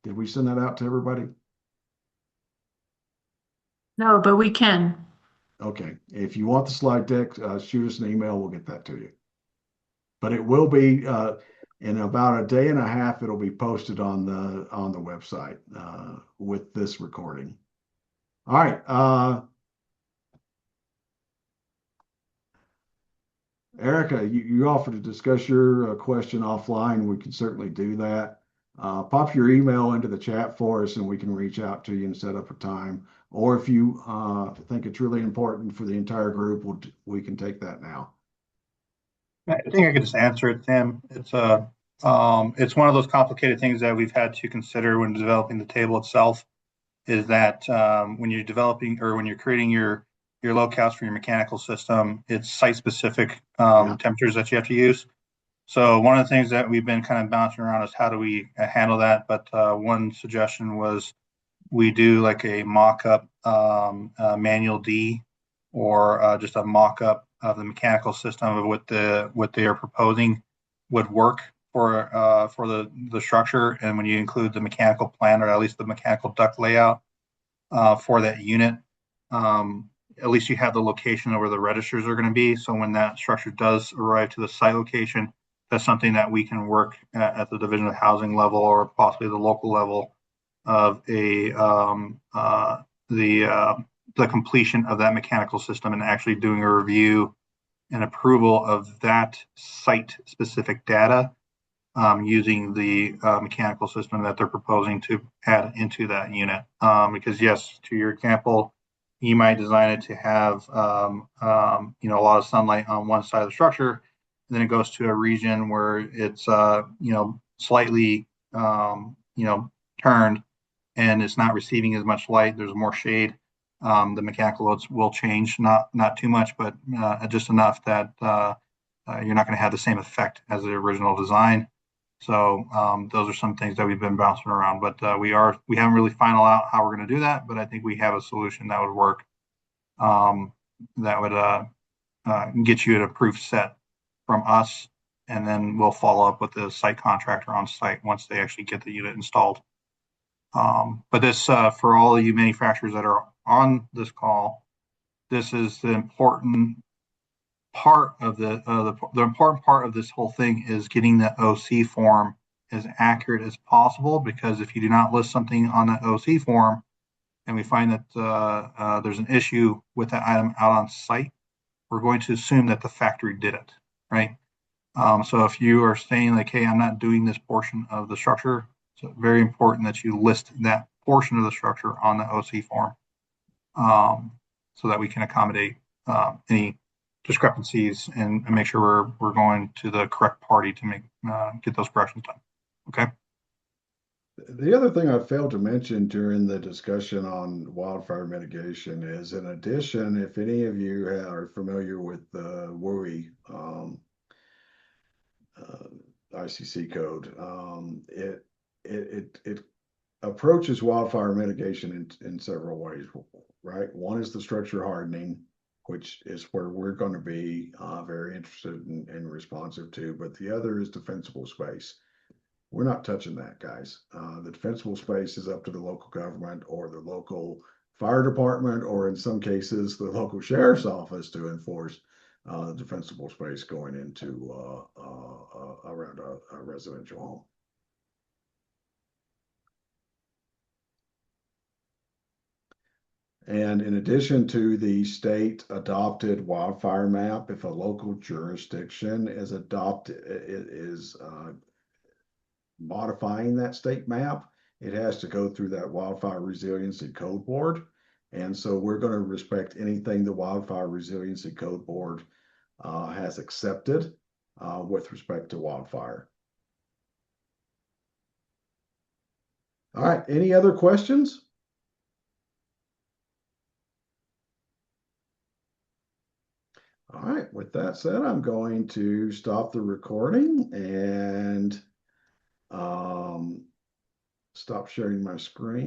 Did we send that out to everybody? No, but we can. Okay. If you want the slide deck, shoot us an email. We'll get that to you. But it will be in about a day and a half. It'll be posted on the website with this recording. All right. Erica, you offered to discuss your question offline. We can certainly do that. Pop your email into the chat for us and we can reach out to you and set up a time. Or if you think it's really important for the entire group, we can take that now. I think I could just answer it, Tim. It's one of those complicated things that we've had to consider when developing the table itself. Is that when you're developing or when you're creating your locales for your mechanical system, it's site specific temperatures that you have to use. So one of the things that we've been kind of bouncing around is how do we handle that? But one suggestion was we do like a mock-up manual D or just a mock-up of the mechanical system of what they are proposing would work for the structure. And when you include the mechanical plan or at least the mechanical duct layout for that unit, at least you have the location of where the registers are going to be. So when that structure does arrive to the site location, that's something that we can work at the Division of Housing level or possibly the local level of the completion of that mechanical system and actually doing a review and approval of that site specific data using the mechanical system that they're proposing to add into that unit. Because yes, to your example, you might design it to have a lot of sunlight on one side of the structure, and then it goes to a region where it's slightly turned and it's not receiving as much light. There's more shade. The mechanical loads will change, not too much, but just enough that you're not going to have the same effect as the original design. So those are some things that we've been bouncing around, but we haven't really final out how we're going to do that. But I think we have a solution that would work. That would get you an approved set from us, and then we'll follow up with the site contractor on site once they actually get the unit installed. But this, for all of you manufacturers that are on this call, this is the important part of the important part of this whole thing is getting the OC form as accurate as possible, because if you do not list something on that OC form and we find that there's an issue with that item out on site, we're going to assume that the factory did it, right? So if you are saying like, hey, I'm not doing this portion of the structure, it's very important that you list that portion of the structure on the OC form so that we can accommodate any discrepancies and make sure we're going to the correct party to get those corrections done. Okay. The other thing I failed to mention during the discussion on wildfire mitigation is, in addition, if any of you are familiar with the WUI ICC code, it approaches wildfire mitigation in several ways, right? One is the structure hardening, which is where we're going to be very interested and responsive to, but the other is defensible space. We're not touching that, guys. The defensible space is up to the local government or the local fire department, or in some cases, the local sheriff's office to enforce the defensible space going into around a residential home. And in addition to the state adopted wildfire map, if a local jurisdiction is modifying that state map, it has to go through that Wildfire Resiliency Code Board. And so we're going to respect anything the Wildfire Resiliency Code Board has accepted with respect to wildfire. All right, any other questions? All right, with that said, I'm going to stop the recording and stop sharing my screen.